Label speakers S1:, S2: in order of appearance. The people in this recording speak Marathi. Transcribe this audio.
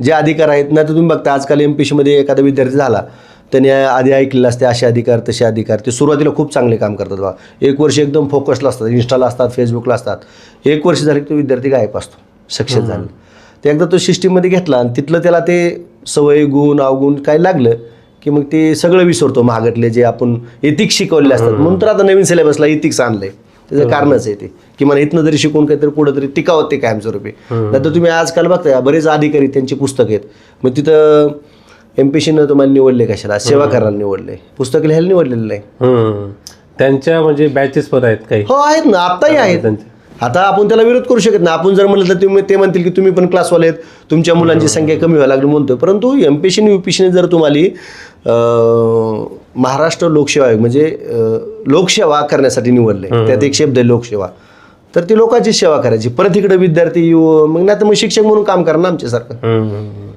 S1: जे अधिकार आहेत ना, तर तुम्ही बघता आजकाल MPSC मध्ये एखादा विद्यार्थी झाला त्याने आधी ऐकलेलं असते असे अधिकार तसे अधिकार, ते सुरुवातीला खूप चांगले काम करतात बा. 1 वर्ष एकदम फोकसला असतात, इंस्टाला असतात, फेसबुकला असतात. 1 वर्ष झाले की तो विद्यार्थी गायब असतो, सक्सेस झाला. ते एकदा तो सिस्टीममध्ये घेतला आणि तिथलं त्याला ते सवय गुण अवगुण काय लागलं की मग ते सगळं विसरतो. महागतले जे आपण एथिक्स शिकवलेले असतात, म्हणून तर आता नवीन सिलेबसला एथिक्स आणलंय. त्याचं कारणच आहे ते की मला इथनं जरी शिकून काहीतरी पुढं तरी टिकावं ते कायमस्वरूपी. नंतर तुम्ही आजकाल बघता बरेच अधिकारी त्यांची पुस्तक आहेत, मग तिथं MPSCनं तुम्हाला निवडले कशाला, सेवा करायला निवडले, पुस्तक लिहायला निवडलेलं नाही.
S2: त्यांच्या म्हणजे बॅचेस पण आहेत काही.
S1: हो आहेत ना, आत्ताही आहेत. आता आपण त्याला विरोध करू शकत नाही. आपण जर म्हणलं तर तुम्ही ते म्हणतील की तुम्ही पण क्लासवाले आहेत, तुमच्या मुलांची संख्या कमी व्हायला लागली म्हणतोय. परंतु MPSC आणि UPSCने जर तुम्हाला महाराष्ट्र लोकसेवा आयोग म्हणजे लोकसेवा करण्यासाठी निवडले, त्यात एक शब्द आहे लोकसेवा, तर ती लोकांची सेवा करायची. परत इकडे विद्यार्थी येऊ मग नाही तर मग शिक्षक म्हणून काम करा ना आमच्यासारखं.